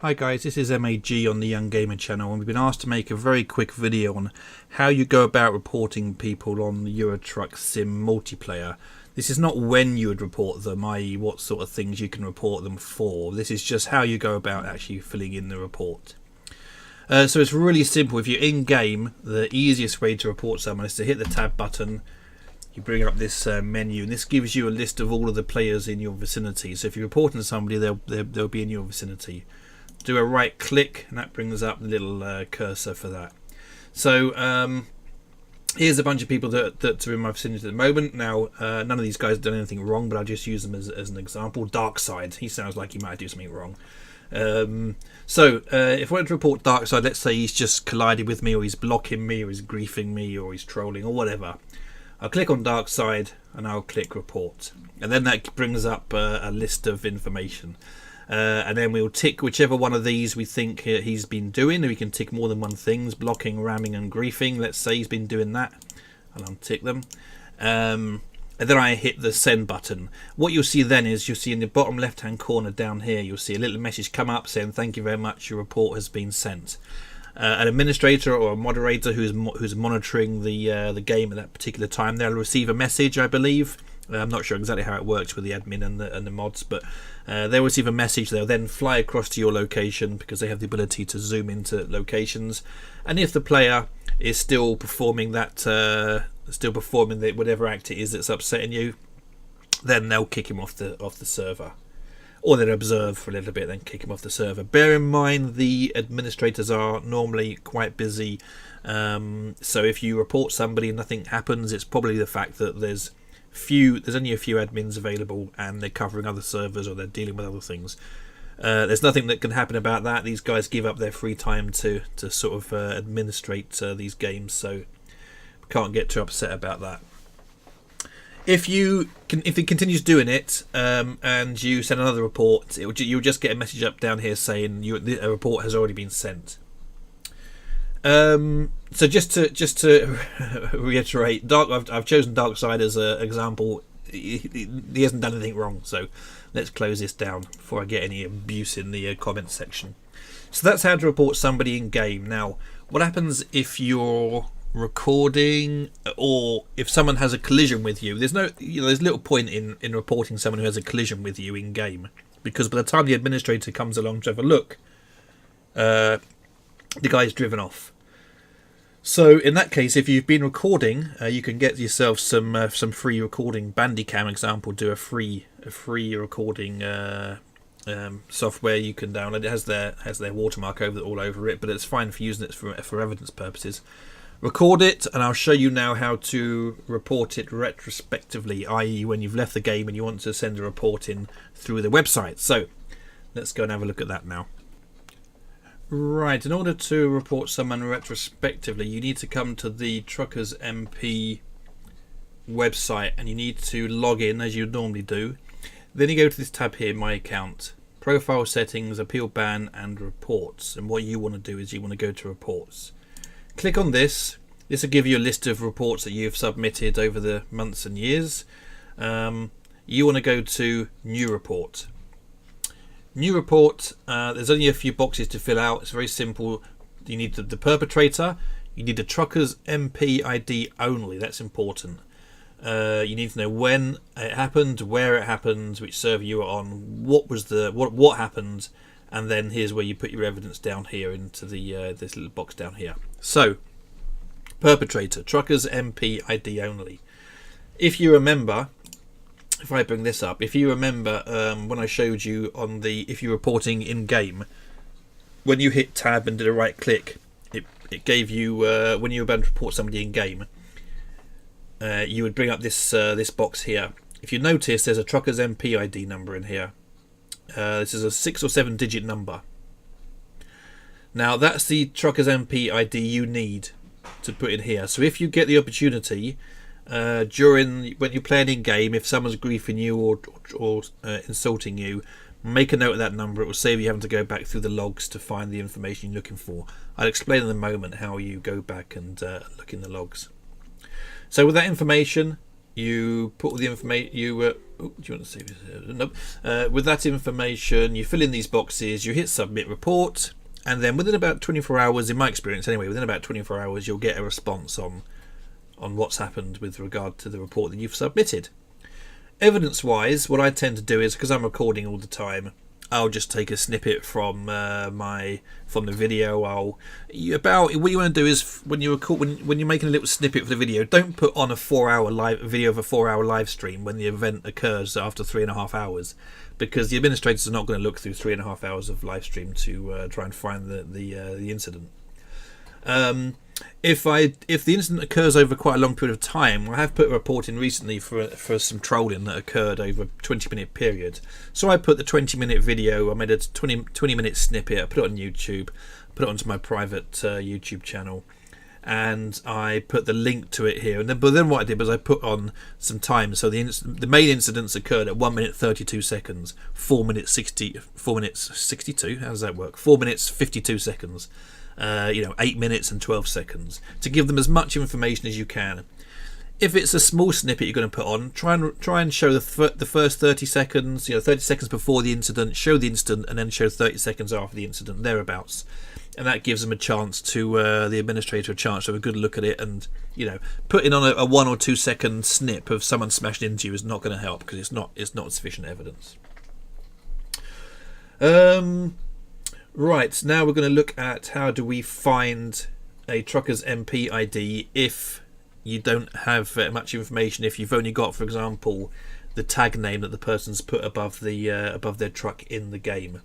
Hi guys, this is MAG on the Young Gamer channel, and we've been asked to make a very quick video on how you go about reporting people on the Euro Truck Sim Multiplayer. This is not when you would report them, i.e. what sort of things you can report them for. This is just how you go about actually filling in the report. So it's really simple. If you're in game, the easiest way to report someone is to hit the tab button. You bring up this menu, and this gives you a list of all of the players in your vicinity. So if you're reporting to somebody, they'll be in your vicinity. Do a right click, and that brings up the little cursor for that. So here's a bunch of people that are in my vicinity at the moment. Now, none of these guys have done anything wrong, but I'll just use them as an example. Darkside, he sounds like he might do something wrong. If I wanted to report Darkside, let's say he's just collided with me, or he's blocking me, or he's griefing me, or he's trolling, or whatever. I'll click on Darkside, and I'll click report. And then that brings up a list of information. And then we'll tick whichever one of these we think he's been doing. We can tick more than one things: blocking, ramming and griefing. Let's say he's been doing that. I'll untick them. And then I hit the send button. What you'll see then is you'll see in the bottom left hand corner down here, you'll see a little message come up saying thank you very much, your report has been sent. An administrator or a moderator who's monitoring the game at that particular time, they'll receive a message, I believe. I'm not sure exactly how it works with the admin and the mods, but they'll receive a message. They'll then fly across to your location because they have the ability to zoom into locations. And if the player is still performing whatever act it is that's upsetting you, then they'll kick him off the server, or they'll observe for a little bit, then kick him off the server. Bear in mind the administrators are normally quite busy, so if you report somebody and nothing happens, it's probably the fact that there's only a few admins available and they're covering other servers or they're dealing with other things. There's nothing that can happen about that. These guys give up their free time to sort of administrate these games, so we can't get too upset about that. If he continues doing it and you send another report, you'll just get a message up down here saying a report has already been sent. So just to reiterate, I've chosen Darkside as an example. He hasn't done anything wrong, so let's close this down before I get any abuse in the comments section. So that's how to report somebody in game. Now, what happens if you're recording or if someone has a collision with you? There's little point in reporting someone who has a collision with you in game, because by the time the administrator comes along to have a look, the guy's driven off. So in that case, if you've been recording, you can get yourself some free recording. Bandicam example do a free recording software you can download. It has their watermark all over it, but it's fine for using it for evidence purposes. Record it, and I'll show you now how to report it retrospectively, i.e. when you've left the game and you want to send a report in through the website. So let's go and have a look at that now. Right, in order to report someone retrospectively, you need to come to the Truckers MP website and you need to log in as you normally do. Then you go to this tab here, My Account, Profile Settings, Appeal Ban and Reports. And what you want to do is you want to go to Reports. Click on this. This will give you a list of reports that you've submitted over the months and years. You want to go to New Report. New report, there's only a few boxes to fill out. It's very simple. You need the perpetrator, you need the Truckers MP ID only, that's important. You need to know when it happened, where it happened, which server you were on, what happened, and then here's where you put your evidence down here into the this little box down here. So, perpetrator, Truckers MP ID only. If you remember, if I bring this up, if you remember when I showed you if you're reporting in game, when you hit tab and did a right click, it gave you when you were about to report somebody in game, you would bring up this box here. If you notice, there's a Truckers MP ID number in here. This is a 6 or 7 digit number. Now that's the Truckers MP ID you need to put in here. So if you get the opportunity, when you're playing in game, if someone's griefing you or insulting you, make a note of that number. It will save you having to go back through the logs to find the information you're looking for. I'll explain in a moment how you go back and look in the logs. So with that information, you put all the information. Do you want to see this? Nope. With that information, you fill in these boxes. You hit submit report, and then within about 24 hours, in my experience anyway, within about 24 hours, you'll get a response on what's happened with regard to the report that you've submitted. Evidence-wise, what I tend to do is, because I'm recording all the time, I'll just take a snippet from the video. What you want to do is when you record, when you're making a little snippet for the video, don't put on a 4-hour live video of a 4-hour live stream when the event occurs after 3.5 hours, because the administrators are not going to look through 3.5 hours of live stream to try and find the incident. If the incident occurs over quite a long period of time, I have put a report in recently for some trolling that occurred over a 20-minute period. So I put the 20-minute video, I made a 20-minute snippet, I put it on YouTube, put it onto my private YouTube channel, and I put the link to it here. But then what I did was I put on some time. So the main incidents occurred at 1 minute 32 seconds, 4 minutes 62. How does that work? 4 minutes 52 seconds. 8 minutes and 12 seconds, to give them as much information as you can. If it's a small snippet you're going to put on, try and show the first 30 seconds, 30 seconds before the incident, show the incident, and then show 30 seconds after the incident, thereabouts. And that gives them a chance to, the administrator a chance to have a good look at it, and putting on a 1 or 2 second snip of someone smashed into you is not going to help, because it's not sufficient evidence. Right, now we're going to look at how do we find a trucker's MP ID if you don't have much information, if you've only got, for example, the tag name that the person's put above their truck in the game.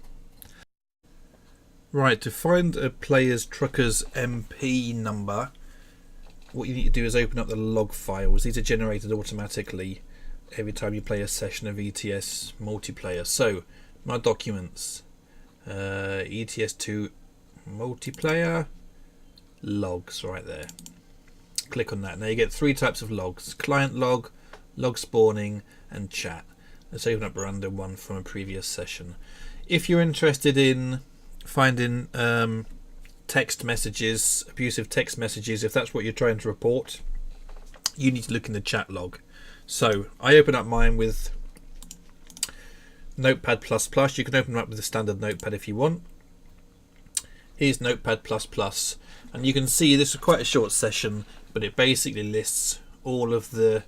Right, to find a player's trucker's MP number, what you need to do is open up the log files. These are generated automatically every time you play a session of ETS Multiplayer. So, my documents. ETS2 Multiplayer logs, right there. Click on that. Now you get 3 types of logs: client log, log spawning, and chat. Let's open up a random one from a previous session. If you're interested in finding text messages, abusive text messages, if that's what you're trying to report, you need to look in the chat log. So I open up mine with Notepad++. You can open them up with the standard Notepad if you want. Here's Notepad++, and you can see this is quite a short session, but it basically lists all of the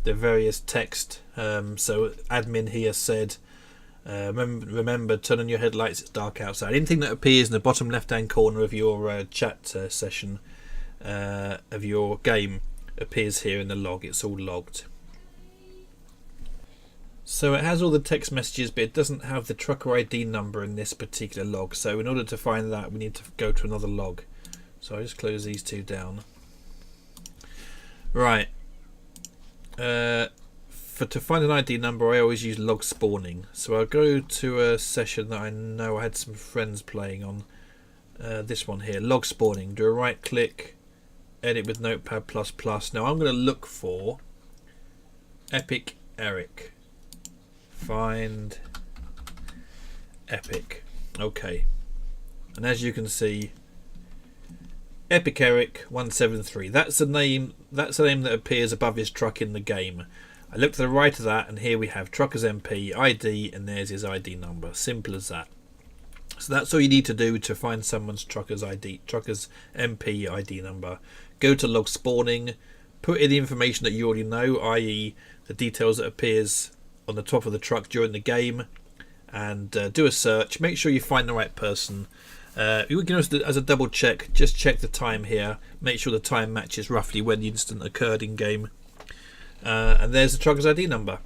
various text. So admin here said, remember, turn on your headlights, it's dark outside. Anything that appears in the bottom left hand corner of your chat session of your game appears here in the log. It's all logged. So it has all the text messages, but it doesn't have the trucker ID number in this particular log. So in order to find that, we need to go to another log. So I just close these 2 down. Right. To find an ID number, I always use log spawning. So I'll go to a session that I know I had some friends playing on. This one here, log spawning. Do a right click, edit with Notepad++. Now I'm going to look for Epic Eric. Find Epic. Okay. And as you can see, Epic Eric 173. That's the name that appears above his truck in the game. I look to the right of that, and here we have Trucker's MP ID, and there's his ID number. Simple as that. So that's all you need to do to find someone's Trucker's MP ID number. Go to log spawning, put in the information that you already know, i.e. the details that appears on the top of the truck during the game, and do a search. Make sure you find the right person. You can also, as a double check, just check the time here. Make sure the time matches roughly when the incident occurred in game. And there's the trucker's ID number.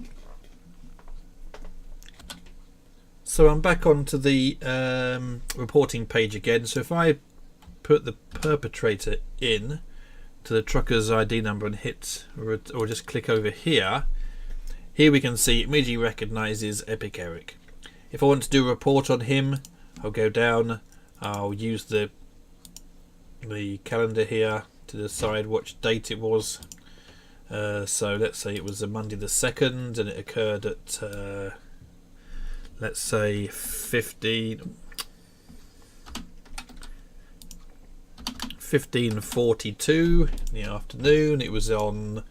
So I'm back onto the reporting page again. So if I put the perpetrator in to the trucker's ID number and hit, or just click over here, here we can see it immediately recognises Epic Eric. If I want to do a report on him, I'll go down. I'll use the calendar here to decide which date it was. So let's say it was a Monday the 2nd, and it occurred at let's say 15:42 in the afternoon. It was on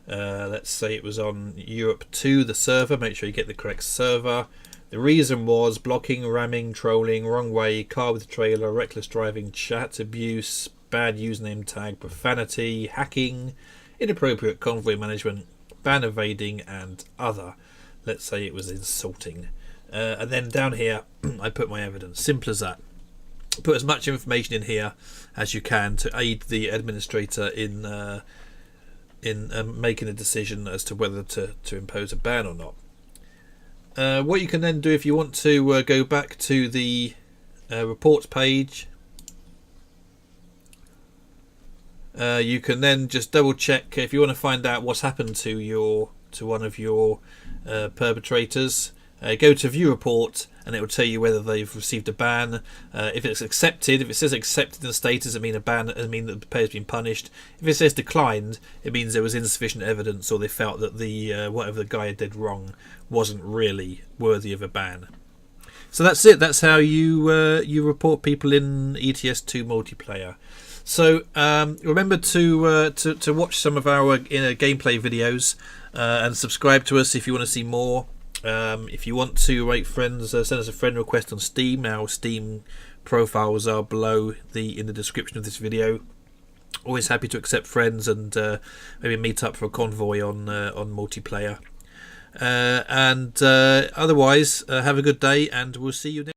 Let's say it was on Europe 2, the server. Make sure you get the correct server. The reason was blocking, ramming, trolling, wrong way, car with trailer, reckless driving, chat abuse, bad username tag, profanity, hacking, inappropriate convoy management, ban evading, and other. Let's say it was insulting. And then down here, I put my evidence. Simple as that. Put as much information in here as you can to aid the administrator in making a decision as to whether to impose a ban or not. What you can then do if you want to go back to the reports page, you can then just double check if you want to find out what's happened to one of your perpetrators. Go to view report and it will tell you whether they've received a ban. If it's accepted, if it says accepted in the status, it means a ban. It means that the player's been punished. If it says declined, it means there was insufficient evidence, or they felt that the whatever the guy did wrong wasn't really worthy of a ban. So that's it. That's how you report people in ETS2 Multiplayer. So remember to watch some of our gameplay videos and subscribe to us if you want to see more. If you want to rate friends, send us a friend request on Steam. Our Steam profiles are below in the description of this video. Always happy to accept friends and maybe meet up for a convoy on multiplayer. And otherwise, have a good day, and we'll see you next.